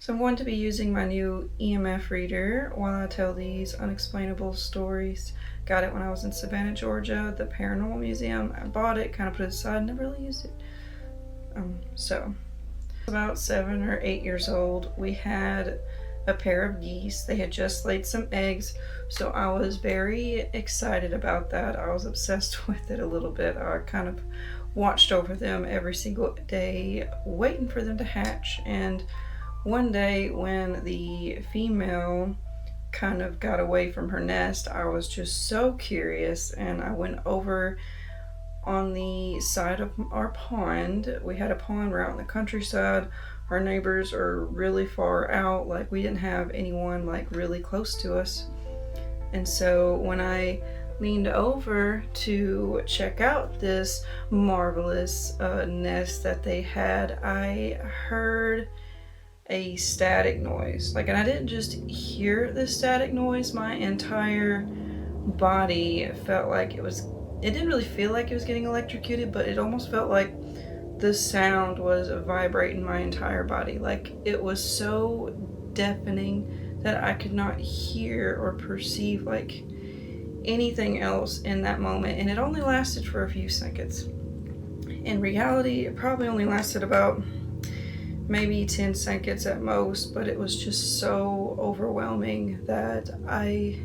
So I'm going to be using my new EMF reader while I tell these unexplainable stories. Got it when I was in Savannah, Georgia, the Paranormal Museum. I bought it, kind of put it aside, never really used it. So about 7 or 8 years old, we had a pair of geese. They had just laid some eggs, so I was very excited about that. I was obsessed with it a little bit. I kind of watched over them every single day, waiting for them to hatch. And one day when the female kind of got away from her nest, I was just so curious, and I went over on the side of our pond. We had a pond, we're out in the countryside. Our neighbors are really far out, like we didn't have anyone like really close to us. And so when I leaned over to check out this marvelous nest that they had, I heard a static noise. And I didn't just hear the static noise, my entire body felt like it didn't really feel like it was getting electrocuted, but it almost felt like the sound was vibrating my entire body. Like it was so deafening that I could not hear or perceive like anything else in that moment. And it only lasted for a few seconds. In reality, it probably only lasted about maybe 10 seconds at most, but it was just so overwhelming that I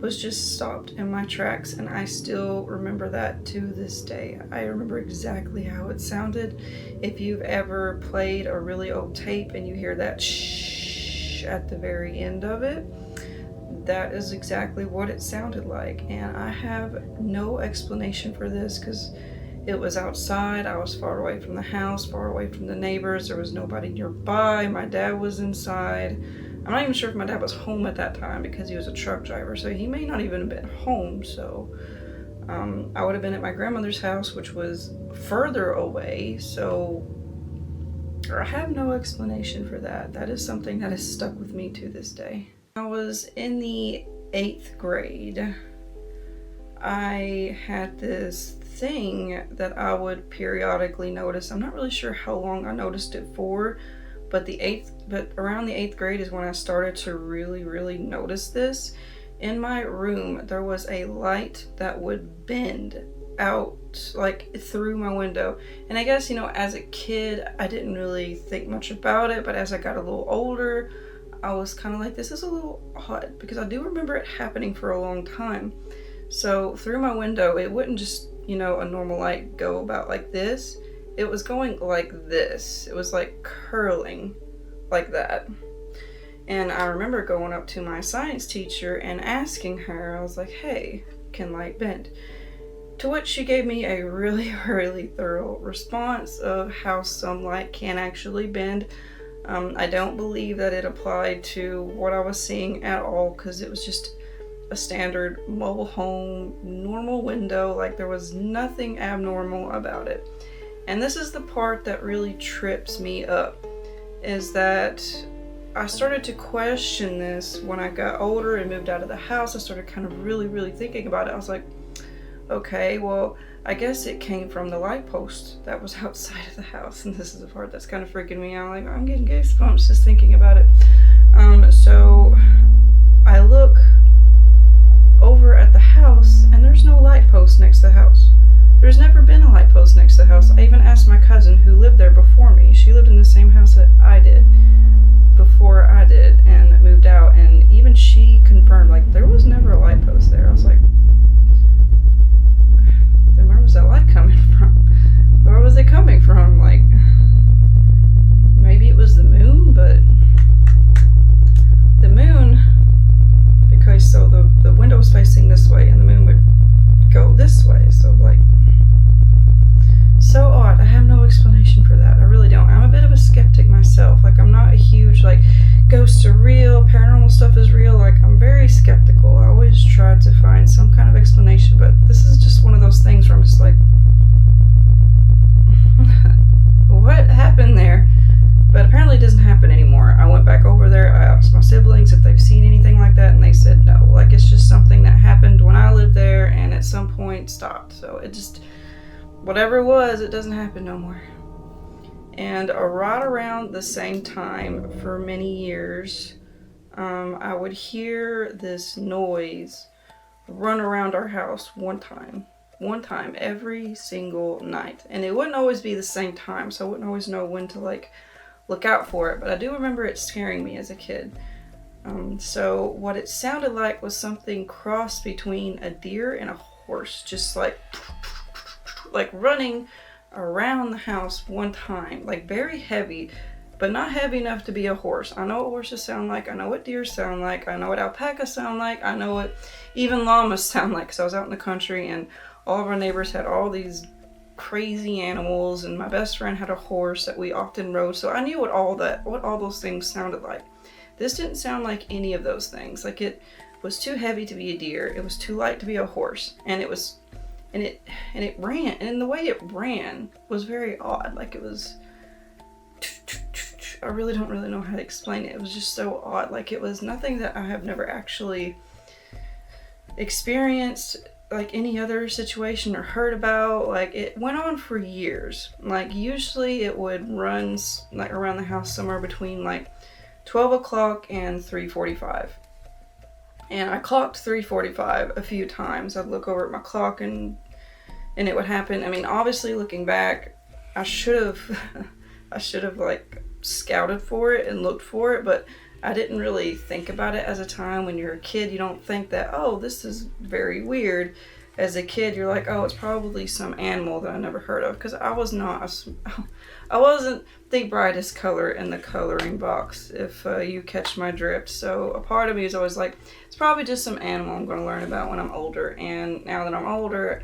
was just stopped in my tracks, and I still remember that to this day. I remember exactly how it sounded. If you've ever played a really old tape and you hear that shh at the very end of it, that is exactly what it sounded like. And I have no explanation for this because it was outside. I was far away from the house, far away from the neighbors. There was nobody nearby. My dad was inside. I'm not even sure if my dad was home at that time because he was a truck driver, so he may not even have been home. So I would have been at my grandmother's house, which was further away. So I have no explanation for that. That is something that has stuck with me to this day. I was in the 8th grade. I had this thing that I would periodically notice. I'm not really sure how long I noticed it for, but around the 8th grade is when I started to really notice this. In my room, there was a light that would bend out like through my window. And I guess, as a kid, I didn't really think much about it, but as I got a little older, I was kind of like, this is a little odd, because I do remember it happening for a long time. So through my window, it wouldn't just, a normal light go about like this. It was going like this. It was like curling like that. And I remember going up to my science teacher and asking her, I was like, hey, can light bend? To which she gave me a really thorough response of how some light can actually bend. I don't believe that it applied to what I was seeing at all, because it was just a standard mobile home, normal window. Like there was nothing abnormal about it. And this is the part that really trips me up, is that I started to question this when I got older and moved out of the house. I started kind of really thinking about it. I was like, okay, well, I guess it came from the light post that was outside of the house. And this is the part that's kind of freaking me out. Like, I'm getting goosebumps just thinking about it. So I look over at the house, and there's no light post next to the house. There's never been a light post next to the house. I even asked my cousin who lived there before me. She lived in the same house that I did before I did and moved out, and even she confirmed, like, there was never a light post there. I was like, then where was that light coming from? Where was it coming from? Like, maybe it was the moon, but the moon, because so the window was facing this way and the moon would go this way. So like, so odd. I have no explanation for that. I really don't. I'm a bit of a skeptic myself. Like, I'm not a huge, like, ghosts are real, paranormal stuff is real. Like, I'm very skeptical. I always try to find some kind of explanation, but this is just one of those things where I'm just like, what happened there? But apparently it doesn't happen anymore. I went back over there, I asked my siblings if they've seen anything like that, and they said no. Like, it's just something that happened when I lived there and at some point stopped. So it just, whatever it was, it doesn't happen no more. And right around the same time, for many years, I would hear this noise run around our house one time every single night, and it wouldn't always be the same time, so I wouldn't always know when to like look out for it, but I do remember it scaring me as a kid. So what it sounded like was something crossed between a deer and a horse, just like running around the house one time, like very heavy, but not heavy enough to be a horse. I know what horses sound like, I know what deer sound like, I know what alpacas sound like, I know what even llamas sound like, because I was out in the country and all of our neighbors had all these crazy animals, and my best friend had a horse that we often rode, so I knew what all those things sounded like. This didn't sound like any of those things. Like, it was too heavy to be a deer, it was too light to be a horse, and it ran, and the way it ran was very odd. Like, it was, I really don't know how to explain it. It was just so odd. Like, it was nothing that I have never actually experienced, like any other situation or heard about. Like, it went on for years. Like, usually it would run like around the house somewhere between like 12 o'clock and 3:45. And I clocked 3:45 a few times. I'd look over at my clock and it would happen. I mean, obviously looking back, I should have like scouted for it and looked for it, but I didn't really think about it as a time. When you're a kid, you don't think that, oh, this is very weird. As a kid, you're like, oh, it's probably some animal that I never heard of, because I wasn't the brightest color in the coloring box, if you catch my drift. So a part of me is always like, it's probably just some animal I'm going to learn about when I'm older. And now that I'm older,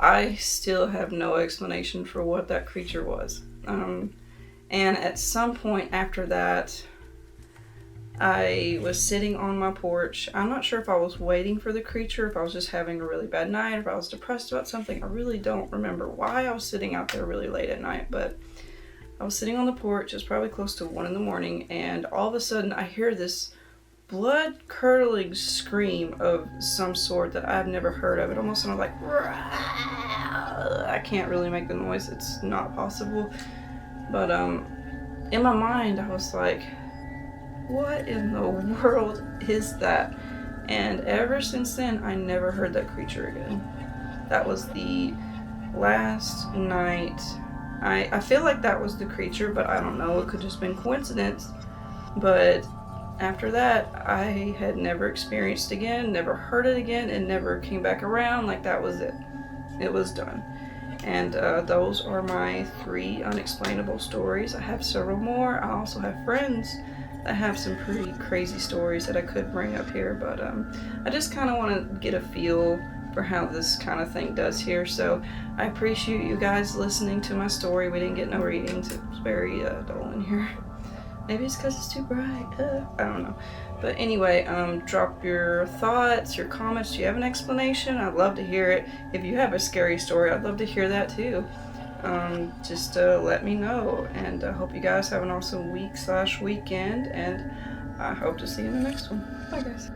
I still have no explanation for what that creature was. And at some point after that, I was sitting on my porch. I'm not sure if I was waiting for the creature, if I was just having a really bad night, if I was depressed about something. I really don't remember why I was sitting out there really late at night, but I was sitting on the porch. It was probably close to 1 a.m, and all of a sudden I hear this blood-curdling scream of some sort that I've never heard of. It almost sounded like, I can't really make the noise, it's not possible, but in my mind I was like, what in the world is that? And ever since then, I never heard that creature again. That was the last night. I feel like that was the creature, but I don't know. It could just been coincidence. But after that, I had never experienced again, never heard it again, and never came back around. Like, that was it. It was done. And those are my 3 unexplainable stories. I have several more. I also have friends that have some pretty crazy stories that I could bring up here, but I just kind of want to get a feel for how this kind of thing does here. So I appreciate you guys listening to my story. We didn't get no readings. It was very dull in here. Maybe it's because it's too bright. I don't know. But anyway, drop your thoughts, your comments. Do you have an explanation? I'd love to hear it. If you have a scary story, I'd love to hear that too. Just let me know, and I hope you guys have an awesome week/weekend, and I hope to see you in the next one. Bye guys.